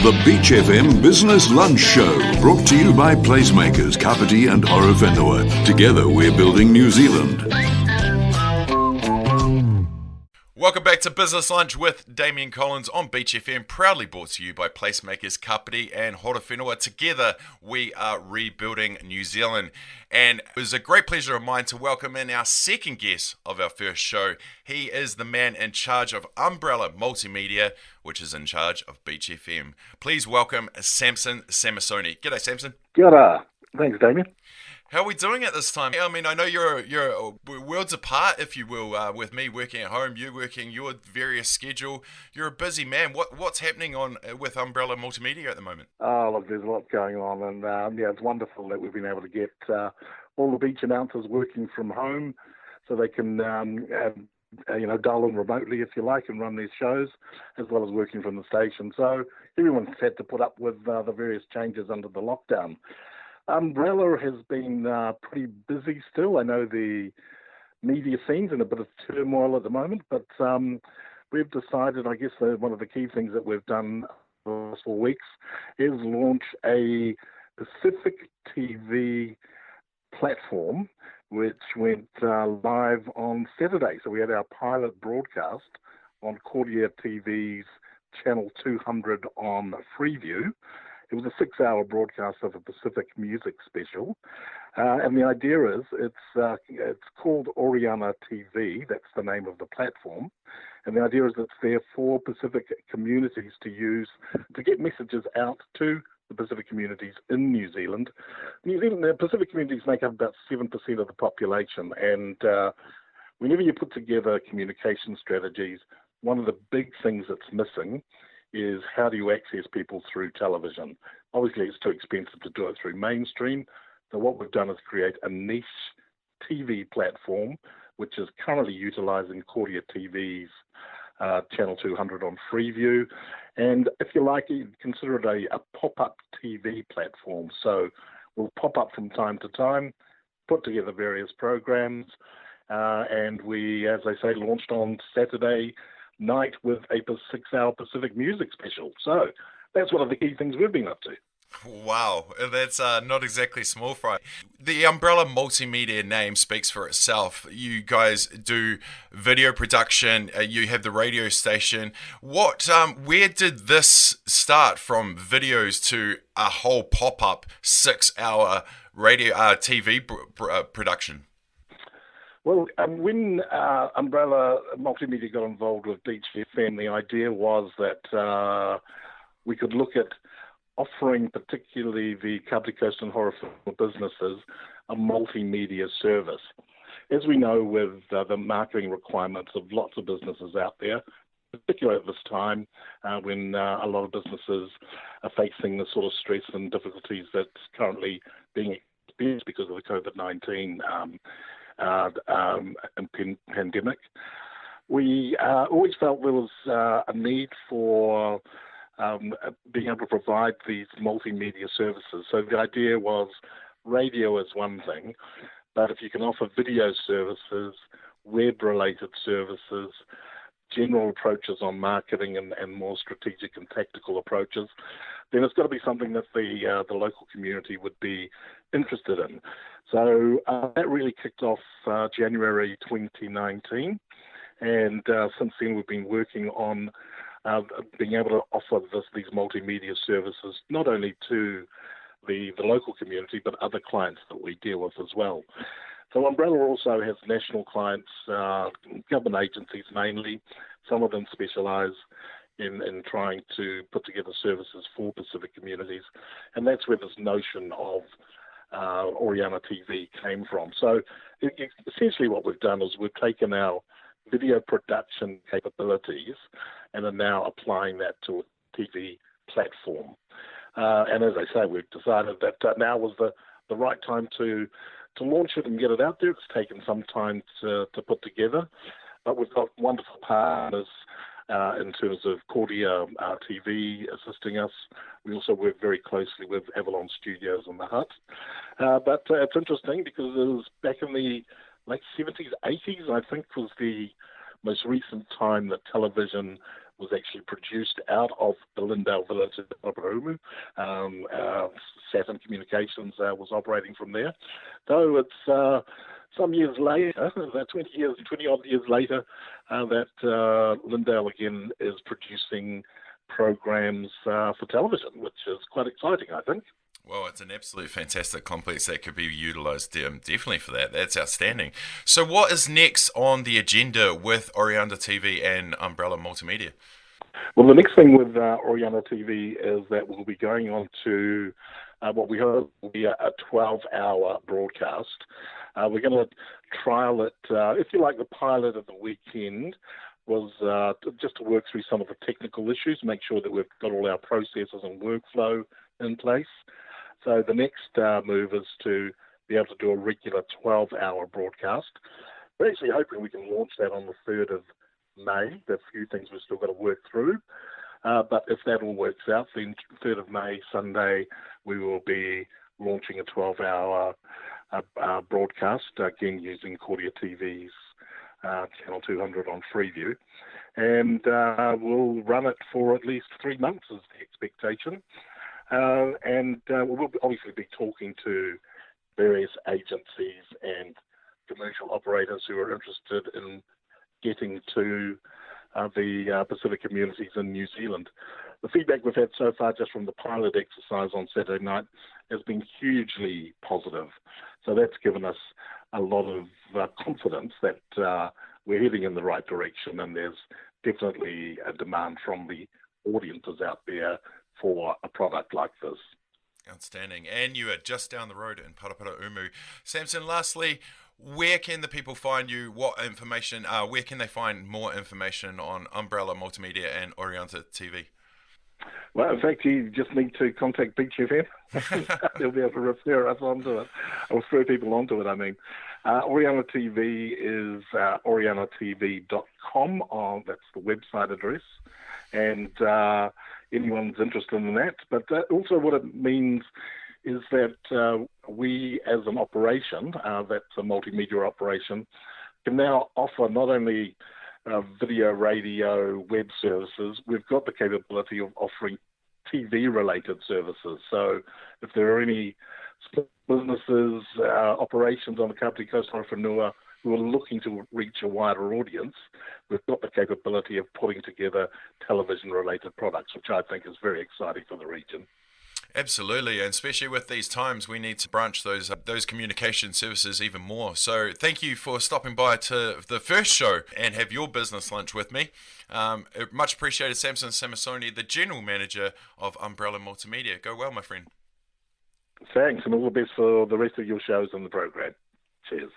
The Beach FM Business Lunch Show, brought to you by placemakers Kapiti and Horowhenua. Together we're building New Zealand. Welcome back to Business Lunch with Damian Collins on Beach FM, proudly brought to you by placemakers Kapiti and Horowhenua. Together we are rebuilding New Zealand, and it was a great pleasure of mine to welcome in our second guest of our first show. He is the man in charge of Umbrella Multimedia, which is in charge of Beach FM. Please welcome Samson Samasoni. G'day, Samson. G'day. Thanks, Damian. How are we doing at this time? I mean, I know you're worlds apart, if you will, with me working at home, you working your various schedule. You're a busy man. What's happening with Umbrella Multimedia at the moment? Oh, look, there's a lot going on, and it's wonderful that we've been able to get all the beach announcers working from home, so they can dial in remotely, if you like, and run these shows, as well as working from the station. So everyone's had to put up with the various changes under the lockdown. Umbrella has been pretty busy still. I know the media scene's in a bit of turmoil at the moment, but we've decided, I guess, one of the key things that we've done the last 4 weeks is launch a Pacific TV platform, which went live on Saturday. So we had our pilot broadcast on Oriana TV's Channel 200 on Freeview. It was a 6-hour broadcast of a Pacific music special, and the idea is it's called Oriana TV. That's the name of the platform, and the idea is it's there for Pacific communities to use to get messages out to the Pacific communities in New Zealand. The Pacific communities make up about 7% of the population, and whenever you put together communication strategies, one of the big things that's missing is how do you access people through television? Obviously, it's too expensive to do it through mainstream. So what we've done is create a niche TV platform, which is currently utilising Oriana TV's Channel 200 on Freeview. And if you like, you consider it a pop-up TV platform. So we'll pop up from time to time, put together various programs, and we, as I say, launched on Saturday night with a 6-hour Pacific music special. So that's one of the key things we've been up to. Wow, that's not exactly small fry. The Umbrella Multimedia name speaks for itself. You guys do video production, you have the radio station. Where did this start, from videos to a whole pop-up 6-hour radio TV production? Well, when Umbrella Multimedia got involved with Beach FM, the idea was that we could look at offering particularly the Kapiti Coast and Horowhenua businesses a multimedia service. As we know, with the marketing requirements of lots of businesses out there, particularly at this time when a lot of businesses are facing the sort of stress and difficulties that's currently being experienced because of the COVID-19 pandemic, we always felt there was a need for being able to provide these multimedia services. So the idea was radio is one thing, but if you can offer video services, web-related services, general approaches on marketing and more strategic and tactical approaches, then it's got to be something that the local community would be interested in. So that really kicked off January 2019, and since then we've been working on being able to offer these multimedia services not only to the local community but other clients that we deal with as well. So Umbrella also has national clients, government agencies mainly. Some of them specialise in trying to put together services for Pacific communities, and that's where this notion of Oriana TV came from. So essentially what we've done is we've taken our video production capabilities and are now applying that to a TV platform. And as I say, we've decided that now was the right time to launch it and get it out there. It's taken some time to put together, but we've got wonderful partners in terms of Oriana TV assisting us. We also work very closely with Avalon Studios and The Hut. But it's interesting because it was back in the late 70s, 80s, I think, was the most recent time that television was actually produced out of the Lindale village in Paparumu. Saturn Communications was operating from there. So it's some years later, about 20 odd years later, that Lindale again is producing programs for television, which is quite exciting, I think. Well, it's an absolute fantastic complex that could be utilised definitely for that. That's outstanding. So what is next on the agenda with Oriana TV and Umbrella Multimedia? Well, the next thing with Oriana TV is that we'll be going on to what we hope will be a 12-hour broadcast. We're going to trial it, if you like, the pilot of the weekend was just to work through some of the technical issues, make sure that we've got all our processes and workflow in place. So the next move is to be able to do a regular 12-hour broadcast. We're actually hoping we can launch that on the 3rd of May. There are a few things we've still got to work through. But if that all works out, then 3rd of May, Sunday, we will be launching a 12-hour broadcast, again using Oriana TV's Channel 200 on Freeview. And we'll run it for at least 3 months is the expectation. And we'll obviously be talking to various agencies and commercial operators who are interested in getting to the Pacific communities in New Zealand. The feedback we've had so far just from the pilot exercise on Saturday night has been hugely positive. So that's given us a lot of confidence that we're heading in the right direction, and there's definitely a demand from the audiences out there for a product like this. Outstanding. And you are just down the road in Paraparaumu. Samson, lastly, where can the people find you? What information, where can they find more information on Umbrella Multimedia and Oriana TV? Well, in fact, you just need to contact Beach FM. They'll be able to refer us onto it, or refer people onto it, I mean. Oriana TV is orianatv.com. That's the website address. And anyone's interested in that. But also what it means is that we, as an operation, that's a multimedia operation, can now offer not only video, radio, web services, we've got the capability of offering TV-related services. So if there are any businesses, operations on the Kapiti Coast Horowhenua who are looking to reach a wider audience, we've got the capability of putting together television-related products, which I think is very exciting for the region. Absolutely, and especially with these times, we need to branch those communication services even more. So thank you for stopping by to the first show and have your business lunch with me. Much appreciated, Samson Samasoni, the General Manager of Umbrella Multimedia. Go well, my friend. Thanks, and all the best for the rest of your shows and the program. Cheers.